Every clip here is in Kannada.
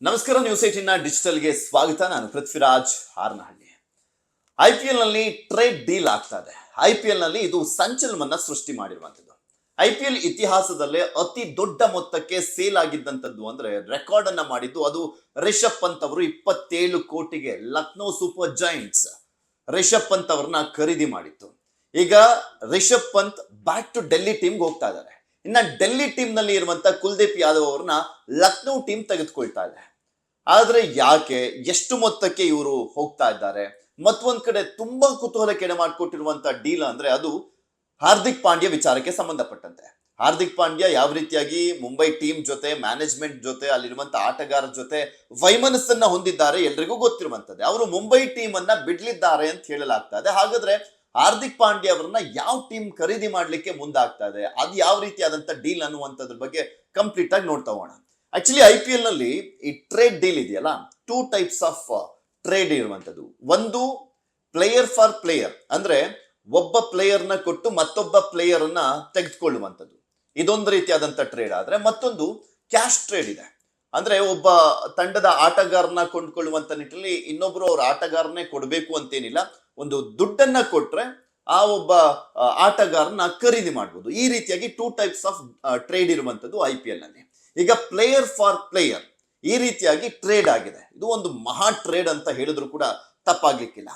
ನಮಸ್ಕಾರ, ನ್ಯೂಸ್ 18 ಡಿಜಿಟಲ್ಗೆ ಸ್ವಾಗತ. ನಾನು ಪೃಥ್ವಿರಾಜ್ ಹಾರನಹಳ್ಳಿ. ಐಪಿಎಲ್ ನಲ್ಲಿ ಟ್ರೇಡ್ ಡೀಲ್ ಆಗ್ತಾ ಇದೆ. ಐಪಿಎಲ್ ನಲ್ಲಿ ಇದು ಸಂಚಲನವನ್ನ ಸೃಷ್ಟಿ ಮಾಡಿರುವಂತದ್ದು. ಐಪಿಎಲ್ ಇತಿಹಾಸದಲ್ಲೇ ಅತಿ ದೊಡ್ಡ ಮೊತ್ತಕ್ಕೆ ಸೇಲ್ ಆಗಿದ್ದಂಥದ್ದು ಅಂದ್ರೆ ರೆಕಾರ್ಡ್ ಅನ್ನ ಮಾಡಿದ್ದು ಅದು ರಿಷಬ್ ಪಂತ್ ಅವರು 27 ಕೋಟಿಗೆ ಲಕ್ನೋ ಸೂಪರ್ ಜೈಂಟ್ಸ್ ರಿಷಬ್ ಪಂತ್ ಅವ್ರನ್ನ ಖರೀದಿ ಮಾಡಿತ್ತು. ಈಗ ರಿಷಬ್ ಪಂತ್ ಬ್ಯಾಕ್ ಟು ಡೆಲ್ಲಿ ಟೀಮ್ಗೆ ಹೋಗ್ತಾ ಇದ್ದಾರೆ. ಇನ್ನ ಡೆಲ್ಲಿ ಟೀಮ್ ನಲ್ಲಿ ಇರುವಂತ ಕುಲ್ದೀಪ್ ಯಾದವ್ ಅವ್ರನ್ನ ಲಕ್ನೋ ಟೀಮ್ ತೆಗೆದುಕೊಳ್ತಾ ಇದೆ. ಆದ್ರೆ ಯಾಕೆ, ಎಷ್ಟು ಮೊತ್ತಕ್ಕೆ ಇವರು ಹೋಗ್ತಾ ಇದ್ದಾರೆ? ಮತ್ತೊಂದ್ ಕಡೆ ತುಂಬಾ ಕುತೂಹಲ ಕೆಡೆ ಮಾಡಿಕೊಟ್ಟಿರುವಂತ ಡೀಲ್ ಅಂದ್ರೆ ಅದು ಹಾರ್ದಿಕ್ ಪಾಂಡ್ಯ ವಿಚಾರಕ್ಕೆ ಸಂಬಂಧಪಟ್ಟಂತೆ. ಹಾರ್ದಿಕ್ ಪಾಂಡ್ಯ ಯಾವ ರೀತಿಯಾಗಿ ಮುಂಬೈ ಟೀಮ್ ಜೊತೆ, ಮ್ಯಾನೇಜ್ಮೆಂಟ್ ಜೊತೆ, ಅಲ್ಲಿರುವಂತ ಆಟಗಾರರ ಜೊತೆ ವೈಮನಸ್ಸನ್ನ ಹೊಂದಿದ್ದಾರೆ ಎಲ್ರಿಗೂ ಗೊತ್ತಿರುವಂತದ್ದೇ. ಅವರು ಮುಂಬೈ ಟೀಮ್ ಅನ್ನ ಬಿಡ್ಲಿದ್ದಾರೆ ಅಂತ ಹೇಳಲಾಗ್ತಾ ಇದೆ. ಹಾಗಾದ್ರೆ ಹಾರ್ದಿಕ್ ಪಾಂಡ್ಯ ಅವರನ್ನ ಯಾವ ಟೀಮ್ ಖರೀದಿ ಮಾಡ್ಲಿಕ್ಕೆ ಮುಂದಾಗ್ತಾ ಇದೆ, ಅದು ಯಾವ ರೀತಿಯಾದಂತ ಡೀಲ್ ಅನ್ನುವಂಥದ್ರ ಬಗ್ಗೆ ಕಂಪ್ಲೀಟ್ ಆಗಿ ನೋಡ್ತಾ ಹೋಗೋಣ. ಆಕ್ಚುಲಿ ಐಪಿಎಲ್ ನಲ್ಲಿ ಈ ಟ್ರೇಡ್ ಡೀಲ್ ಇದೆಯಲ್ಲ, 2 ಟೈಪ್ಸ್ ಆಫ್ ಟ್ರೇಡ್ ಇರುವಂತದ್ದು. ಒಂದು ಪ್ಲೇಯರ್ ಫಾರ್ ಪ್ಲೇಯರ್, ಅಂದ್ರೆ ಒಬ್ಬ ಪ್ಲೇಯರ್ ನ ಕೊಟ್ಟು ಮತ್ತೊಬ್ಬ ಪ್ಲೇಯರ್ ಅನ್ನ ತೆಗೆದುಕೊಳ್ಳುವಂಥದ್ದು, ಇದೊಂದು ರೀತಿಯಾದಂತ ಟ್ರೇಡ್. ಆದ್ರೆ ಮತ್ತೊಂದು ಕ್ಯಾಶ್ ಟ್ರೇಡ್ ಇದೆ. ಅಂದ್ರೆ ಒಬ್ಬ ತಂಡದ ಆಟಗಾರನ ಕೊಂಡ್ಕೊಳ್ಳುವಂತ ನಿಟ್ಟಿನಲ್ಲಿ ಇನ್ನೊಬ್ರು ಅವ್ರ ಆಟಗಾರನೇ ಕೊಡ್ಬೇಕು ಅಂತೇನಿಲ್ಲ, ಒಂದು ದುಡ್ಡನ್ನ ಕೊಟ್ರೆ ಆ ಒಬ್ಬ ಆಟಗಾರನ ಖರೀದಿ ಮಾಡ್ಬೋದು. ಈ ರೀತಿಯಾಗಿ 2 ಟೈಪ್ಸ್ ಆಫ್ ಟ್ರೇಡ್ ಇರುವಂತದ್ದು ಐಪಿಎಲ್ ನಲ್ಲಿ. ಈಗ ಪ್ಲೇಯರ್ ಫಾರ್ ಪ್ಲೇಯರ್ ಈ ರೀತಿಯಾಗಿ ಟ್ರೇಡ್ ಆಗಿದೆ. ಇದು ಒಂದು ಮಹಾ ಟ್ರೇಡ್ ಅಂತ ಹೇಳಿದ್ರು ಕೂಡ ತಪ್ಪಾಗ್ಲಿಕ್ಕಿಲ್ಲ.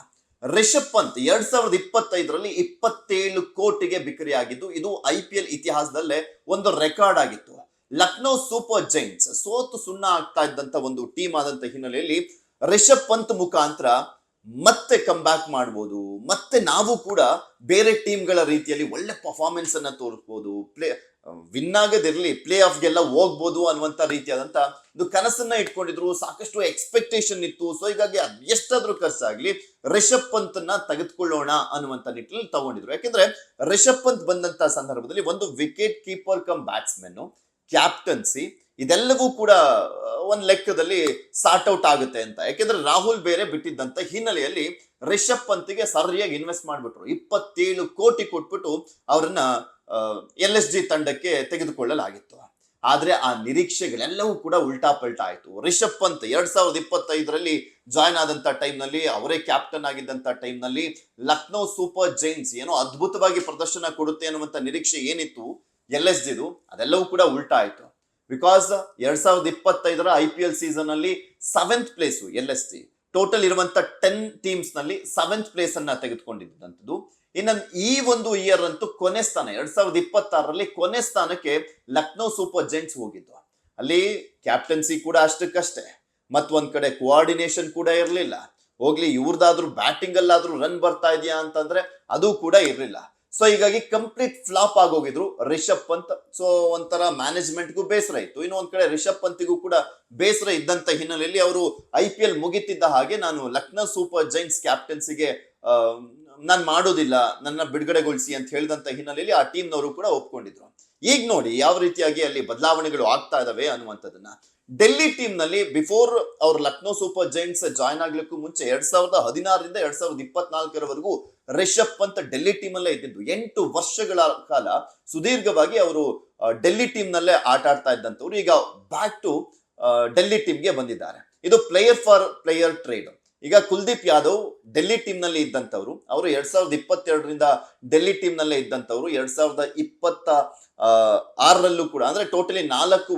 ರಿಷಬ್ ಪಂತ್ 2025ರಲ್ಲಿ 27 ಕೋಟಿಗೆ ಬಿಕ್ರಿ ಆಗಿದ್ದು ಇದು ಐಪಿಎಲ್ ಇತಿಹಾಸದಲ್ಲೇ ಒಂದು ರೆಕಾರ್ಡ್ ಆಗಿತ್ತು. ಲಕ್ನೋ ಸೂಪರ್ ಜೈಂಟ್ಸ್ ಸೋತು ಸುಣ್ಣ ಆಗ್ತಾ ಇದ್ದಂತ ಒಂದು ಟೀಮ್ ಆದಂತ ಹಿನ್ನೆಲೆಯಲ್ಲಿ ರಿಷಬ್ ಪಂತ್ ಮುಖಾಂತರ ಮತ್ತೆ ಕಮ್ ಬ್ಯಾಕ್ ಮಾಡ್ಬೋದು, ಮತ್ತೆ ನಾವು ಕೂಡ ಬೇರೆ ಟೀಮ್ಗಳ ರೀತಿಯಲ್ಲಿ ಒಳ್ಳೆ ಪರ್ಫಾರ್ಮೆನ್ಸ್ ಅನ್ನ ತೋರಿಸ್ಬೋದು, ವಿನ್ ಆಗದಿರ್ಲಿ ಪ್ಲೇ ಆಫ್ಗೆಲ್ಲ ಹೋಗ್ಬೋದು ಅನ್ನುವಂತ ರೀತಿಯಾದಂತ ಇದು ಕನಸನ್ನ ಇಟ್ಕೊಂಡಿದ್ರು. ಸಾಕಷ್ಟು ಎಕ್ಸ್ಪೆಕ್ಟೇಷನ್ ಇತ್ತು. ಸೊ ಹೀಗಾಗಿ ಎಷ್ಟಾದ್ರೂ ಖರ್ಚಾಗ್ಲಿ ರಿಷಬ್ ಪಂತ್ ನ ತೆಗೆದುಕೊಳ್ಳೋಣ ಅನ್ನುವಂತ ನಿಟ್ಟಿನಲ್ಲಿ ತಗೊಂಡಿದ್ರು. ಯಾಕೆಂದ್ರೆ ರಿಷಬ್ ಪಂತ್ ಬಂದಂತ ಸಂದರ್ಭದಲ್ಲಿ ಒಂದು wicket keeper cum batsman, captaincy, ಇದೆಲ್ಲವೂ ಕೂಡ ಒಂದ್ ಲೆಕ್ಕದಲ್ಲಿ ಸಾರ್ಟ್ ಔಟ್ ಆಗುತ್ತೆ ಅಂತ. ಯಾಕೆಂದ್ರೆ ರಾಹುಲ್ ಬೇರೆ ಬಿಟ್ಟಿದ್ದಂತ ಹಿನ್ನೆಲೆಯಲ್ಲಿ ರಿಷಬ್ ಪಂತ್ಗೆ ಸರಿಯಾಗಿ ಇನ್ವೆಸ್ಟ್ ಮಾಡ್ಬಿಟ್ರು. 27 ಕೋಟಿ ಕೊಟ್ಬಿಟ್ಟು ಅವರನ್ನ LSG ತಂಡಕ್ಕೆ ತೆಗೆದುಕೊಳ್ಳಲಾಗಿತ್ತು. ಆದ್ರೆ ಆ ನಿರೀಕ್ಷೆಗಳೆಲ್ಲವೂ ಕೂಡ ಉಲ್ಟಾ ಪಲ್ಟಾ ಆಯ್ತು. ರಿಷಬ್ ಪಂತ್ 2025ರಲ್ಲಿ ಜಾಯ್ನ್ ಆದಂತ ಟೈಮ್ ನಲ್ಲಿ, ಅವರೇ ಕ್ಯಾಪ್ಟನ್ ಆಗಿದ್ದಂತ ಟೈಮ್ ನಲ್ಲಿ ಲಕ್ನೋ ಸೂಪರ್ ಜೈಂಟ್ಸ್ ಏನೋ ಅದ್ಭುತವಾಗಿ ಪ್ರದರ್ಶನ ಕೊಡುತ್ತೆ ಅನ್ನುವಂತ ನಿರೀಕ್ಷೆ ಏನಿತ್ತು LSGದು, ಅದೆಲ್ಲವೂ ಕೂಡ ಉಲ್ಟಾ ಆಯ್ತು. ಬಿಕಾಸ್ 2025ರ IPL ಸೀಸನ್ ಅಲ್ಲಿ 7th ಪ್ಲೇಸ್ LSG, ಟೋಟಲ್ ಇರುವಂತ 10 ಟೀಮ್ಸ್ ನಲ್ಲಿ 7th ಪ್ಲೇಸ್ ಅನ್ನ ತೆಗೆದುಕೊಂಡಿದ್ದಂಥದ್ದು. ಇನ್ನು ಈ ಒಂದು ಇಯರ್ ಅಂತೂ ಕೊನೆ ಸ್ಥಾನ 2026ರಲ್ಲಿ ಕೊನೆ ಸ್ಥಾನಕ್ಕೆ ಲಕ್ನೋ ಸೂಪರ್ ಜೈಂಟ್ಸ್ ಹೋಗಿದ್ದು. ಅಲ್ಲಿ ಕ್ಯಾಪ್ಟನ್ಸಿ ಕೂಡ ಅಷ್ಟಕ್ಕಷ್ಟೇ, ಮತ್ತೊಂದ್ ಕಡೆ ಕೋಆರ್ಡಿನೇಷನ್ ಕೂಡ ಇರಲಿಲ್ಲ. ಹೋಗ್ಲಿ ಇವ್ರದಾದ್ರೂ ಬ್ಯಾಟಿಂಗ್ ಅಲ್ಲಾದ್ರೂ ರನ್ ಬರ್ತಾ ಇದೆಯಾ ಅಂತಂದ್ರೆ ಅದು ಕೂಡ ಇರಲಿಲ್ಲ. ಸೊ ಹೀಗಾಗಿ ಕಂಪ್ಲೀಟ್ ಫ್ಲಾಪ್ ಆಗೋಗಿದ್ರು ರಿಷಬ್ ಪಂತ್. ಸೊ ಒಂಥರ ಮ್ಯಾನೇಜ್ಮೆಂಟ್ಗೂ ಬೇಸರ ಇತ್ತು, ಇನ್ನು ಒಂದ್ ಕಡೆ ರಿಷಬ್ ಪಂತಿಗೂ ಕೂಡ ಬೇಸರ ಇದ್ದಂತ ಹಿನ್ನೆಲೆಯಲ್ಲಿ ಅವರು IPL ಮುಗಿತಿದ್ದ ಹಾಗೆ ನಾನು ಲಕ್ನೋ ಸೂಪರ್ ಜೈಂಟ್ಸ್ ಕ್ಯಾಪ್ಟನ್ಸಿಗೆ ನಾನು ಮಾಡೋದಿಲ್ಲ, ನನ್ನ ಬಿಡುಗಡೆಗೊಳಿಸಿ ಅಂತ ಹೇಳಿದಂತ ಹಿನ್ನೆಲೆಯಲ್ಲಿ ಆ ಟೀಮ್ನವರು ಕೂಡ ಒಪ್ಕೊಂಡಿದ್ರು. ಈಗ ನೋಡಿ ಯಾವ ರೀತಿಯಾಗಿ ಅಲ್ಲಿ ಬದಲಾವಣೆಗಳು ಆಗ್ತಾ ಇದಾವೆ ಅನ್ನುವಂಥದ್ದನ್ನ. ಡೆಲ್ಲಿ ಟೀಮ್ ನಲ್ಲಿ ಬಿಫೋರ್ ಅವ್ರ ಲಕ್ನೋ ಸೂಪರ್ ಜೈಂಟ್ಸ್ ಜಾಯ್ನ್ ಆಗ್ಲಿಕ್ಕೂ ಮುಂಚೆ 2016ರಿಂದ 2024ರವರೆಗೂ ರಿಷಬ್ ಪಂತ್ ಡೆಲ್ಲಿ ಟೀಮ್ ಅಲ್ಲೇ ಇದ್ದಿದ್ದು. 8 ವರ್ಷಗಳ ಕಾಲ ಸುದೀರ್ಘವಾಗಿ ಅವರು ಡೆಲ್ಲಿ ಟೀಮ್ ನಲ್ಲೇ ಆಟ ಆಡ್ತಾ ಇದ್ದಂಥವ್ರು ಈಗ ಬ್ಯಾಕ್ ಟು ಡೆಲ್ಲಿ ಟೀಮ್ಗೆ ಬಂದಿದ್ದಾರೆ. ಇದು ಪ್ಲೇಯರ್ ಫಾರ್ ಪ್ಲೇಯರ್ ಟ್ರೇಡ್. ಈಗ ಕುಲ್ದೀಪ್ ಯಾದವ್ ಡೆಲ್ಲಿ ಟೀಮ್ ನಲ್ಲಿ ಇದ್ದಂಥವ್ರು, ಅವರು 2022ರಿಂದ ಡೆಲ್ಲಿ ಟೀಮ್ ನಲ್ಲೇ ಇದ್ದಂಥವ್ರು. 2026ರಲ್ಲೂ ಕೂಡ ಅಂದ್ರೆ ಟೋಟಲಿ 4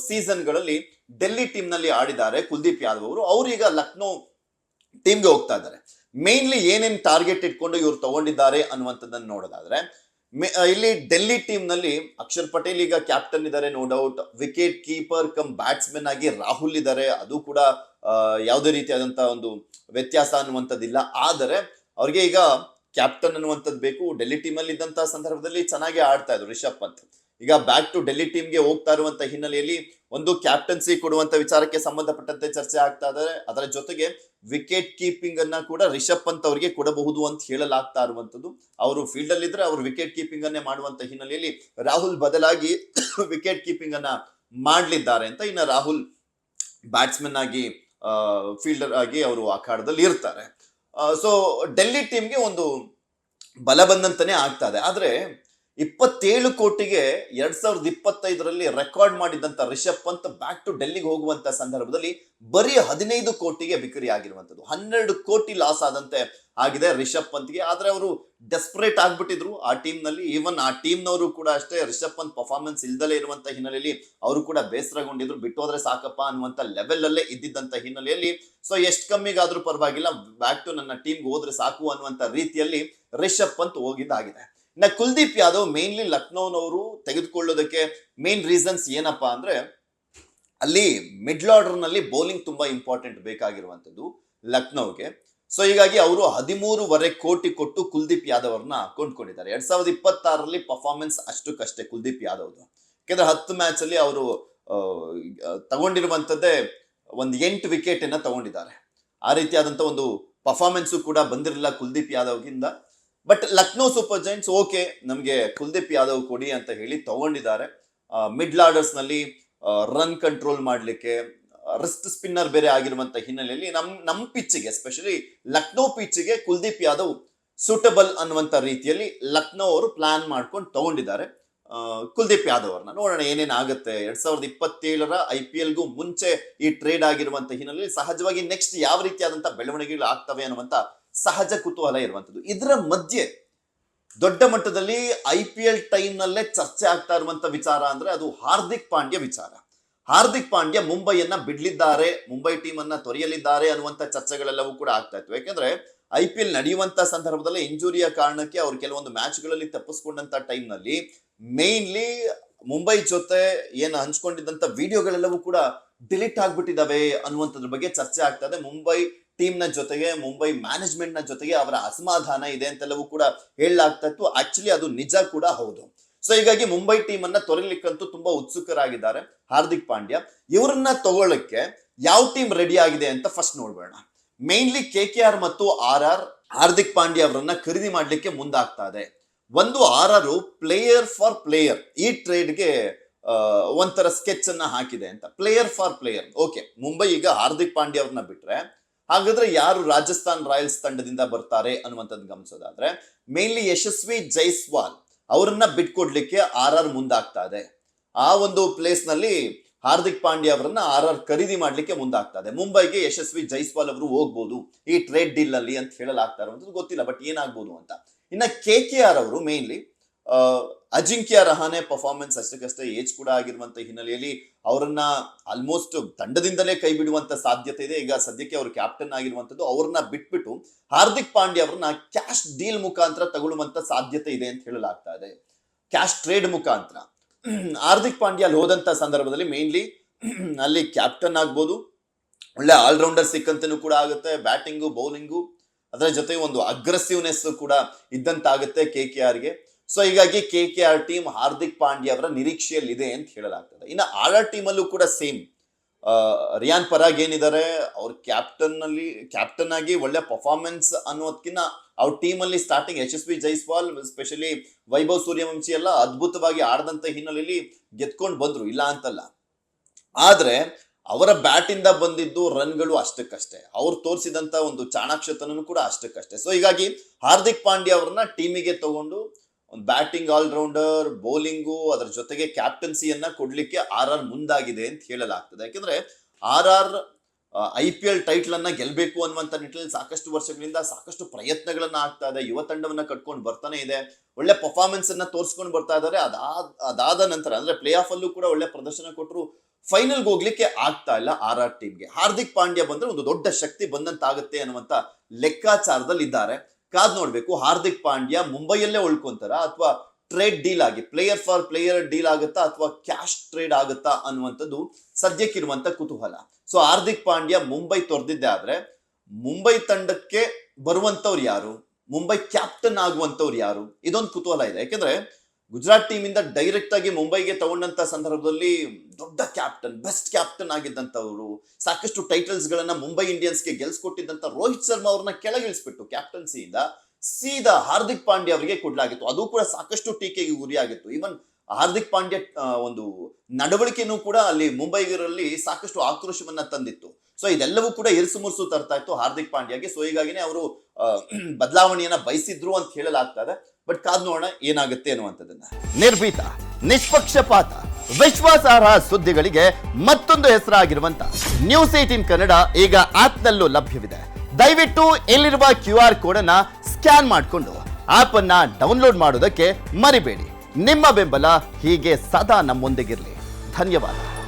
ಸೀಸನ್ಗಳಲ್ಲಿ ಡೆಲ್ಲಿ ಟೀಮ್ ನಲ್ಲಿ ಆಡಿದ್ದಾರೆ ಕುಲ್ದೀಪ್ ಯಾದವ್ ಅವರು. ಅವ್ರೀಗ ಲಕ್ನೋ ಟೀಮ್ಗೆ ಹೋಗ್ತಾ ಇದ್ದಾರೆ. ಮೇನ್ಲಿ ಏನೇನ್ ಟಾರ್ಗೆಟ್ ಇಟ್ಕೊಂಡು ಇವ್ರು ತಗೊಂಡಿದ್ದಾರೆ ಅನ್ನುವಂಥದ್ದನ್ನು ನೋಡೋದಾದ್ರೆ, ಇಲ್ಲಿ ಡೆಲ್ಲಿ ಟೀಮ್ ನಲ್ಲಿ ಅಕ್ಷರ್ ಪಟೇಲ್ ಈಗ ಕ್ಯಾಪ್ಟನ್ ಇದ್ದಾರೆ, no doubt. Wicket keeper cum batsman ಆಗಿ ರಾಹುಲ್ ಇದ್ದಾರೆ, ಅದು ಕೂಡ ಯಾವುದೇ ರೀತಿಯಾದಂತ ಒಂದು ವ್ಯತ್ಯಾಸ ಅನ್ನುವಂಥದ್ದಿಲ್ಲ. ಆದರೆ ಅವ್ರಿಗೆ ಈಗ ಕ್ಯಾಪ್ಟನ್ ಅನ್ನುವಂಥದ್ದು ಬೇಕು. ಡೆಲ್ಲಿ ಟೀಮ್ ಅಲ್ಲಿ ಇದ್ದಂತಹ ಸಂದರ್ಭದಲ್ಲಿ ಚೆನ್ನಾಗಿ ಆಡ್ತಾ ಇದ್ರು ರಿಷಬ್ ಪಂತ್. ಈಗ ಬ್ಯಾಕ್ ಟು ಡೆಲ್ಲಿ ಟೀಮ್ಗೆ ಹೋಗ್ತಾ ಇರುವಂತ ಹಿನ್ನೆಲೆಯಲ್ಲಿ ಒಂದು ಕ್ಯಾಪ್ಟನ್ಸಿ ಕೊಡುವಂತ ವಿಚಾರಕ್ಕೆ ಸಂಬಂಧಪಟ್ಟಂತೆ ಚರ್ಚೆ ಆಗ್ತಾ ಇದ್ದಾರೆ. ಅದರ ಜೊತೆಗೆ ವಿಕೆಟ್ ಕೀಪಿಂಗ್ ಅನ್ನ ಕೂಡ ರಿಷಬ್ ಪಂತ್ ಅವರಿಗೆ ಕೊಡಬಹುದು ಅಂತ ಹೇಳಲಾಗ್ತಾ ಇರುವಂತದ್ದು. ಅವರು ಫೀಲ್ಡ್ ಅಲ್ಲಿ ಇದ್ರೆ ಅವರು ವಿಕೆಟ್ ಕೀಪಿಂಗ್ ಅನ್ನೇ ಮಾಡುವಂತ ಹಿನ್ನೆಲೆಯಲ್ಲಿ ರಾಹುಲ್ ಬದಲಾಗಿ ವಿಕೆಟ್ ಕೀಪಿಂಗ್ ಅನ್ನ ಮಾಡ್ಲಿದ್ದಾರೆ ಅಂತ. ಇನ್ನು ರಾಹುಲ್ ಬ್ಯಾಟ್ಸ್ಮನ್ ಆಗಿ, ಫೀಲ್ಡರ್ ಆಗಿ ಅವರು ಅಖಾಡದಲ್ಲಿ ಇರ್ತಾರೆ. ಸೊ ಡೆಲ್ಲಿ ಟೀಮ್ಗೆ ಒಂದು ಬಲ ಬಂದಂತಾನೆ ಆಗ್ತಾ ಇದೆ. ಆದ್ರೆ 27 ಕೋಟಿಗೆ 2025ರಲ್ಲಿ ರೆಕಾರ್ಡ್ ಮಾಡಿದಂತ ರಿಷಬ್ ಪಂತ್ ಬ್ಯಾಕ್ ಟು ಡೆಲ್ಲಿಗೆ ಹೋಗುವಂತ ಸಂದರ್ಭದಲ್ಲಿ ಬರೀ 15 ಕೋಟಿಗೆ ಬಿಕ್ರಿ ಆಗಿರುವಂತದ್ದು. 12 ಕೋಟಿ ಲಾಸ್ ಆದಂತೆ ಆಗಿದೆ ರಿಷಬ್ ಪಂತ್ಗೆ. ಆದ್ರೆ ಅವರು ಡೆಸ್ಪರೇಟ್ ಆಗ್ಬಿಟ್ಟಿದ್ರು ಆ ಟೀಮ್ ನಲ್ಲಿ. ಈವನ್ ಆ ಟೀಮ್ ನವರು ಕೂಡ ಅಷ್ಟೇ, ರಿಷಬ್ ಪಂತ್ ಪರ್ಫಾರ್ಮೆನ್ಸ್ ಇಲ್ದಲೇ ಇರುವಂತ ಹಿನ್ನೆಲೆಯಲ್ಲಿ ಅವರು ಕೂಡ ಬೇಸರಗೊಂಡಿದ್ರು. ಬಿಟ್ಟೋದ್ರೆ ಸಾಕಪ್ಪ ಅನ್ನುವಂತ ಲೆವೆಲ್ ಅಲ್ಲೇ ಇದ್ದಿದ್ದಂತ ಹಿನ್ನೆಲೆಯಲ್ಲಿ ಸೊ ಎಷ್ಟು ಕಮ್ಮಿಗಾದ್ರೂ ಪರವಾಗಿಲ್ಲ, ಬ್ಯಾಕ್ ಟು ನನ್ನ ಟೀಮ್ಗೆ ಹೋದ್ರೆ ಸಾಕು ಅನ್ನುವಂತ ರೀತಿಯಲ್ಲಿ ರಿಷಬ್ ಪಂತ್ ಹೋಗಿದ್ದಾಗಿದೆ. ಇನ್ನ ಕುಲ್ದೀಪ್ ಯಾದವ್ ಮೇನ್ಲಿ ಲಕ್ನೋನವರು ತೆಗೆದುಕೊಳ್ಳೋದಕ್ಕೆ ಮೇನ್ ರೀಸನ್ಸ್ ಏನಪ್ಪಾ ಅಂದ್ರೆ, ಅಲ್ಲಿ ಮಿಡ್ಲ್ ಆರ್ಡರ್ ನಲ್ಲಿ ಬೌಲಿಂಗ್ ತುಂಬಾ ಇಂಪಾರ್ಟೆಂಟ್ ಬೇಕಾಗಿರುವಂತದ್ದು ಲಕ್ನೋಗೆ. ಸೊ ಹೀಗಾಗಿ ಅವರು 13.5 ಕೋಟಿ ಕೊಟ್ಟು ಕುಲ್ದೀಪ್ ಯಾದವ್ ಅವ್ರನ್ನ ಕೊಂಡ್ಕೊಂಡಿದ್ದಾರೆ. 2026ರಲ್ಲಿ ಪರ್ಫಾರ್ಮೆನ್ಸ್ ಅಷ್ಟಕ್ಕಷ್ಟೇ ಕುಲ್ದೀಪ್ ಯಾದವ್ದು. ಯಾಕಂದ್ರೆ 10 ಮ್ಯಾಚ್ ಅಲ್ಲಿ ಅವರು ತಗೊಂಡಿರುವಂತದ್ದೇ ಒಂದು 8 ವಿಕೆಟ್ ಅನ್ನ ತಗೊಂಡಿದ್ದಾರೆ. ಆ ರೀತಿಯಾದಂತ ಒಂದು ಪರ್ಫಾರ್ಮೆನ್ಸ್ ಕೂಡ ಬಂದಿರಲಿಲ್ಲ ಕುಲ್ದೀಪ್ ಯಾದವ್ಗಿಂದ. But Lucknow Super Giants okay, ನಮಗೆ ಕುಲ್ದೀಪ್ ಯಾದವ್ ಕೊಡಿ ಅಂತ ಹೇಳಿ ತಗೊಂಡಿದ್ದಾರೆ. ಮಿಡ್ಲ್ ಆರ್ಡರ್ಸ್ ನಲ್ಲಿ ರನ್ ಕಂಟ್ರೋಲ್ ಮಾಡ್ಲಿಕ್ಕೆ ರಿಸ್ಟ್ ಸ್ಪಿನ್ನರ್ ಬೇರೆ ಆಗಿರುವಂತ ಹಿನ್ನೆಲೆಯಲ್ಲಿ ನಮ್ ಪಿಚ್ಗೆ, ಎಸ್ಪೆಷಲಿ ಲಕ್ನೋ ಪಿಚ್ಗೆ ಕುಲ್ದೀಪ್ ಯಾದವ್ ಸೂಟಬಲ್ ಅನ್ನುವಂತ ರೀತಿಯಲ್ಲಿ ಲಕ್ನೋ ಅವರು ಪ್ಲಾನ್ ಮಾಡ್ಕೊಂಡು ತಗೊಂಡಿದ್ದಾರೆ ಕುಲ್ದೀಪ್ ಯಾದವ್ ಅವ್ರನ್ನ. ನೋಡೋಣ ಏನೇನ್ ಆಗುತ್ತೆ. 2027ರ IPLಗೂ ಮುಂಚೆ ಈ ಟ್ರೇಡ್ ಆಗಿರುವಂತ ಹಿನ್ನೆಲೆಯಲ್ಲಿ ಸಹಜವಾಗಿ ನೆಕ್ಸ್ಟ್ ಯಾವ ರೀತಿಯಾದಂತಹ ಬೆಳವಣಿಗೆಗಳು ಆಗ್ತವೆ ಅನ್ನುವಂತ ಸಹಜ ಕುತೂಹಲ ಇರುವಂತದ್ದು. ಇದರ ಮಧ್ಯೆ ದೊಡ್ಡ ಮಟ್ಟದಲ್ಲಿ IPL ಟೈಮ್ ನಲ್ಲೇ ಚರ್ಚೆ ಆಗ್ತಾ ಇರುವಂತ ವಿಚಾರ ಅಂದ್ರೆ ಅದು ಹಾರ್ದಿಕ್ ಪಾಂಡ್ಯ ವಿಚಾರ. ಹಾರ್ದಿಕ್ ಪಾಂಡ್ಯ ಮುಂಬೈಯನ್ನ ಬಿಡ್ಲಿದ್ದಾರೆ, ಮುಂಬೈ ಟೀಮ್ ಅನ್ನ ತೊರೆಯಲಿದ್ದಾರೆ ಅನ್ನುವಂತ ಚರ್ಚೆಗಳೆಲ್ಲವೂ ಕೂಡ ಆಗ್ತಾ ಇತ್ತು. ಯಾಕಂದ್ರೆ IPL ನಡೆಯುವಂತ ಸಂದರ್ಭದಲ್ಲಿ ಇಂಜುರಿಯ ಕಾರಣಕ್ಕೆ ಅವ್ರು ಕೆಲವೊಂದು ಮ್ಯಾಚ್ಗಳಲ್ಲಿ ತಪ್ಪಿಸ್ಕೊಂಡಂತ ಟೈಮ್ ನಲ್ಲಿ ಮೇನ್ಲಿ ಮುಂಬೈ ಜೊತೆ ಏನು ಹಂಚ್ಕೊಂಡಿದ್ದಂತ ವಿಡಿಯೋಗಳೆಲ್ಲವೂ ಕೂಡ ಡಿಲೀಟ್ ಆಗ್ಬಿಟ್ಟಿದಾವೆ ಅನ್ನುವಂಥದ್ರ ಬಗ್ಗೆ ಚರ್ಚೆ ಆಗ್ತಾ ಇದೆ. ಮುಂಬೈ ಟೀಮ್ ನ ಜೊತೆಗೆ, ಮುಂಬೈ ಮ್ಯಾನೇಜ್ಮೆಂಟ್ ನ ಜೊತೆಗೆ ಅವರ ಅಸಮಾಧಾನ ಇದೆ ಅಂತೆಲ್ಲವೂ ಕೂಡ ಹೇಳಲಾಗ್ತಾ ಇತ್ತು. ಆಕ್ಚುಲಿ ಅದು ನಿಜ ಕೂಡ ಹೌದು. ಸೊ ಹೀಗಾಗಿ ಮುಂಬೈ ಟೀಮ್ ಅನ್ನ ತೊರೆಯಲಿಕ್ಕಂತೂ ತುಂಬಾ ಉತ್ಸುಕರಾಗಿದ್ದಾರೆ ಹಾರ್ದಿಕ್ ಪಾಂಡ್ಯ. ಇವರನ್ನ ತಗೊಳ್ಳಕ್ಕೆ ಯಾವ ಟೀಮ್ ರೆಡಿ ಆಗಿದೆ ಅಂತ ಫಸ್ಟ್ ನೋಡ್ಬೇಡ. ಮೇನ್ಲಿ KKR ಮತ್ತು RR ಹಾರ್ದಿಕ್ ಪಾಂಡ್ಯ ಅವರನ್ನ ಖರೀದಿ ಮಾಡ್ಲಿಕ್ಕೆ ಮುಂದಾಗ್ತಾ ಇದೆ. ಒಂದು RR ಪ್ಲೇಯರ್ ಫಾರ್ ಪ್ಲೇಯರ್ ಈ ಟ್ರೇಡ್ಗೆ ಒಂಥರ ಸ್ಕೆಚ್ ಅನ್ನ ಹಾಕಿದೆ ಅಂತ. Player for player, okay, Mumbai ಈಗ ಹಾರ್ದಿಕ್ ಪಾಂಡ್ಯ ಅವ್ರನ್ನ ಬಿಟ್ರೆ ಹಾಗಾದ್ರೆ ಯಾರು ರಾಜಸ್ಥಾನ್ ರಾಯಲ್ಸ್ ತಂಡದಿಂದ ಬರ್ತಾರೆ ಅನ್ನುವಂಥದ್ದು ಗಮನಿಸೋದಾದ್ರೆ ಮೇನ್ಲಿ ಯಶಸ್ವಿ ಜೈಸ್ವಾಲ್ ಅವರನ್ನ ಬಿಟ್ಕೊಡ್ಲಿಕ್ಕೆ RR ಮುಂದಾಗ್ತಾ ಇದೆ. ಆ ಒಂದು ಪ್ಲೇಸ್ ನಲ್ಲಿ ಹಾರ್ದಿಕ್ ಪಾಂಡ್ಯ ಅವರನ್ನ RR ಖರೀದಿ ಮಾಡ್ಲಿಕ್ಕೆ ಮುಂದಾಗ್ತಾ ಇದೆ. ಮುಂಬೈಗೆ ಯಶಸ್ವಿ ಜೈಸ್ವಾಲ್ ಅವರು ಹೋಗ್ಬೋದು ಈ ಟ್ರೇಡ್ ಡೀಲ್ ಅಲ್ಲಿ ಅಂತ ಹೇಳಲಾಗ್ತಾ ಇರುವಂತದ್ದು ಗೊತ್ತಿಲ್ಲ, ಬಟ್ ಏನಾಗ್ಬೋದು ಅಂತ. ಇನ್ನ KKR ಅವರು ಮೇನ್ಲಿ ಅಜಿಂಕ್ಯ ರಹಾನೆ ಪರ್ಫಾರ್ಮೆನ್ಸ್ ಅಷ್ಟಕ್ಕಷ್ಟೇ ಏಜ್ ಕೂಡ ಆಗಿರುವಂತ ಹಿನ್ನೆಲೆಯಲ್ಲಿ ಅವರನ್ನ ಆಲ್ಮೋಸ್ಟ್ ತಂಡದಿಂದಲೇ ಕೈ ಬಿಡುವಂತ ಸಾಧ್ಯತೆ ಇದೆ. ಈಗ ಸದ್ಯಕ್ಕೆ ಅವರು ಕ್ಯಾಪ್ಟನ್ ಆಗಿರುವಂತದ್ದು. ಅವ್ರನ್ನ ಬಿಟ್ಬಿಟ್ಟು ಹಾರ್ದಿಕ್ ಪಾಂಡ್ಯ ಅವರನ್ನ ಕ್ಯಾಶ್ ಡೀಲ್ ಮುಖಾಂತರ ತಗೊಳ್ಳುವಂತ ಸಾಧ್ಯತೆ ಇದೆ ಅಂತ ಹೇಳಲಾಗ್ತಾ ಇದೆ. ಕ್ಯಾಶ್ ಟ್ರೇಡ್ ಮುಖಾಂತರ ಹಾರ್ದಿಕ್ ಪಾಂಡ್ಯ ಅಲ್ಲಿ ಹೋದಂತ ಸಂದರ್ಭದಲ್ಲಿ ಮೇನ್ಲಿ ಅಲ್ಲಿ ಕ್ಯಾಪ್ಟನ್ ಆಗ್ಬೋದು, ಒಳ್ಳೆ ಆಲ್ರೌಂಡರ್ ಸಿಕ್ಕಂತನೂ ಕೂಡ ಆಗುತ್ತೆ. ಬ್ಯಾಟಿಂಗು ಬೌಲಿಂಗು ಅದರ ಜೊತೆ ಒಂದು ಅಗ್ರೆಸಿವ್ನೆಸ್ ಕೂಡ ಇದ್ದಂತಾಗುತ್ತೆ KKRಗೆ. ಸೊ ಹೀಗಾಗಿ KKR ಟೀಮ್ ಹಾರ್ದಿಕ್ ಪಾಂಡ್ಯ ಅವರ ನಿರೀಕ್ಷೆಯಲ್ಲಿದೆ ಅಂತ ಹೇಳಲಾಗ್ತದೆ. ಇನ್ನು RR ಟೀಮ್ ಅಲ್ಲೂ ಕೂಡ ಸೇಮ್. ರಿಯಾನ್ ಪರಾಗ್ ಏನಿದ್ದಾರೆ ಅವ್ರ ಕ್ಯಾಪ್ಟನ್ ಆಗಿ ಒಳ್ಳೆ ಪರ್ಫಾರ್ಮೆನ್ಸ್ ಅನ್ನೋದಕ್ಕಿಂತ ಅವ್ರ ಟೀಮ್ ಅಲ್ಲಿ ಸ್ಟಾರ್ಟಿಂಗ್ ಯಶಸ್ವಿ ಜೈಸ್ವಾಲ್, ಎಸ್ಪೆಷಲಿ ವೈಭವ್ ಸೂರ್ಯವಂಶಿ ಎಲ್ಲ ಅದ್ಭುತವಾಗಿ ಆಡದಂತ ಹಿನ್ನೆಲೆಯಲ್ಲಿ ಗೆದ್ಕೊಂಡು ಬಂದ್ರು, ಇಲ್ಲ ಅಂತಲ್ಲ. ಆದ್ರೆ ಅವರ ಬ್ಯಾಟ್ ಇಂದ ಬಂದಿದ್ದು ರನ್ಗಳು ಅಷ್ಟಕ್ಕಷ್ಟೇ, ಅವ್ರು ತೋರಿಸಿದಂತ ಒಂದು ಚಾಣಾಕ್ಷತನೂ ಕೂಡ ಅಷ್ಟಕ್ಕಷ್ಟೇ. ಸೊ ಹೀಗಾಗಿ ಹಾರ್ದಿಕ್ ಪಾಂಡ್ಯ ಅವ್ರನ್ನ ಟೀಮಿಗೆ ತಗೊಂಡು ಒಂದು ಬ್ಯಾಟಿಂಗ್ ಆಲ್ರೌಂಡರ್, ಬೌಲಿಂಗು ಅದರ ಜೊತೆಗೆ ಕ್ಯಾಪ್ಟನ್ಸಿಯನ್ನ ಕೊಡ್ಲಿಕ್ಕೆ RR ಮುಂದಾಗಿದೆ ಅಂತ ಹೇಳಲಾಗ್ತದೆ. ಯಾಕಂದ್ರೆ RR IPL ಟೈಟ್ಲ್ ಅನ್ನ ಗೆಲ್ಬೇಕು ಅನ್ನುವಂತ ನಿಟ್ಟಿನಲ್ಲಿ ಸಾಕಷ್ಟು ವರ್ಷಗಳಿಂದ ಸಾಕಷ್ಟು ಪ್ರಯತ್ನಗಳನ್ನ ಆಗ್ತಾ ಇದೆ. ಯುವ ತಂಡವನ್ನ ಕಟ್ಕೊಂಡು ಬರ್ತಾನೆ ಇದೆ, ಒಳ್ಳೆ ಪರ್ಫಾರ್ಮೆನ್ಸ್ ಅನ್ನ ತೋರಿಸ್ಕೊಂಡು ಬರ್ತಾ ಇದ್ದಾರೆ. ಅದಾದ ನಂತರ ಅಂದ್ರೆ ಪ್ಲೇ ಆಫ್ ಅಲ್ಲೂ ಕೂಡ ಒಳ್ಳೆ ಪ್ರದರ್ಶನ ಕೊಟ್ಟರು, ಫೈನಲ್ಗೆ ಹೋಗ್ಲಿಕ್ಕೆ ಆಗ್ತಾ ಇಲ್ಲ RR ಟೀಮ್ಗೆ. ಹಾರ್ದಿಕ್ ಪಾಂಡ್ಯ ಬಂದ್ರೆ ಒಂದು ದೊಡ್ಡ ಶಕ್ತಿ ಬಂದಂತಾಗುತ್ತೆ ಅನ್ನುವಂತ ಲೆಕ್ಕಾಚಾರದಲ್ಲಿ ಇದ್ದಾರೆ. ಕಾದ್ ನೋಡ್ಬೇಕು ಹಾರ್ದಿಕ್ ಪಾಂಡ್ಯ ಮುಂಬೈಯಲ್ಲೇ ಉಳ್ಕೊಂತಾರ ಅಥವಾ ಟ್ರೇಡ್ ಡೀಲ್ ಆಗಿ ಪ್ಲೇಯರ್ ಫಾರ್ ಪ್ಲೇಯರ್ ಡೀಲ್ ಆಗುತ್ತಾ ಅಥವಾ ಕ್ಯಾಶ್ ಟ್ರೇಡ್ ಆಗುತ್ತಾ ಅನ್ನುವಂಥದ್ದು ಸದ್ಯಕ್ಕಿರುವಂತ ಕುತೂಹಲ. ಸೊ ಹಾರ್ದಿಕ್ ಪಾಂಡ್ಯ ಮುಂಬೈ ತೊರೆದಿದ್ದೆ ಆದ್ರೆ ಮುಂಬೈ ತಂಡಕ್ಕೆ ಬರುವಂತವ್ರು ಯಾರು, ಮುಂಬೈ ಕ್ಯಾಪ್ಟನ್ ಆಗುವಂತವ್ರು ಯಾರು, ಇದೊಂದು ಕುತೂಹಲ ಇದೆ. ಯಾಕಂದ್ರೆ ಗುಜರಾತ್ ಟೀಮ್ ಇಂದ ಡೈರೆಕ್ಟ್ ಆಗಿ ಮುಂಬೈಗೆ ತಗೊಂಡಂತ ಸಂದರ್ಭದಲ್ಲಿ ದೊಡ್ಡ ಕ್ಯಾಪ್ಟನ್, ಬೆಸ್ಟ್ ಕ್ಯಾಪ್ಟನ್ ಆಗಿದ್ದಂಥವ್ರು, ಸಾಕಷ್ಟು ಟೈಟಲ್ಸ್ ಗಳನ್ನ ಮುಂಬೈ ಇಂಡಿಯನ್ಸ್ಗೆ ಗೆಲ್ಸ್ಕೊಟ್ಟಿದ್ದಂತ ರೋಹಿತ್ ಶರ್ಮಾ ಅವ್ರನ್ನ ಕೆಳಗಿಳಿಸ್ಬಿಟ್ಟು ಕ್ಯಾಪ್ಟನ್ಸಿಯಿಂದ ಸೀದಾ ಹಾರ್ದಿಕ್ ಪಾಂಡ್ಯ ಅವರಿಗೆ ಕೊಡ್ಲಾಗಿತ್ತು. ಅದು ಕೂಡ ಸಾಕಷ್ಟು ಟೀಕೆಗೆ ಗುರಿಯಾಗಿತ್ತು. ಈವನ್ ಹಾರ್ದಿಕ್ ಪಾಂಡ್ಯ ಒಂದು ನಡವಳಿಕೆನೂ ಕೂಡ ಅಲ್ಲಿ ಮುಂಬೈಗರಲ್ಲಿ ಸಾಕಷ್ಟು ಆಕ್ರೋಶವನ್ನ ತಂದಿತ್ತು. ಸೊ ಇದೆಲ್ಲವೂ ಕೂಡ ಇರಿಸು ಮುರುಸು ತರ್ತಾ ಇತ್ತು ಹಾರ್ದಿಕ್ ಪಾಂಡ್ಯಗೆ. ಸೊ ಹೀಗಾಗಿನೇ ಅವರು ಬದಲಾವಣೆಯನ್ನ ಬಯಸಿದ್ರು ಅಂತ ಹೇಳಲಾಗ್ತಾ ಇದೆ. ಬಟ್ ಕಾದ್ ನೋಡೋಣ ಏನಾಗುತ್ತೆ ಅನ್ನುವಂಥದ್ದನ್ನ. ನಿರ್ಭೀತ, ನಿಷ್ಪಕ್ಷಪಾತ, ವಿಶ್ವಾಸಾರ್ಹ ಸುದ್ದಿಗಳಿಗೆ ಮತ್ತೊಂದು ಹೆಸರಾಗಿರುವಂತ ನ್ಯೂಸ್18 ಕನ್ನಡ ಈಗ ಆಪ್ನಲ್ಲೂ ಲಭ್ಯವಿದೆ. ದಯವಿಟ್ಟು ಇಲ್ಲಿರುವ QR ಕೋಡ್ ಅನ್ನ ಸ್ಕ್ಯಾನ್ ಮಾಡಿಕೊಂಡು ಆಪ್ ಅನ್ನ ಡೌನ್ಲೋಡ್ ಮಾಡೋದಕ್ಕೆ ಮರಿಬೇಡಿ. ನಿಮ್ಮ ಬೆಂಬಲ ಹೀಗೆ ಸದಾ ನಮ್ಮೊಂದಿಗಿರಲಿ. ಧನ್ಯವಾದ.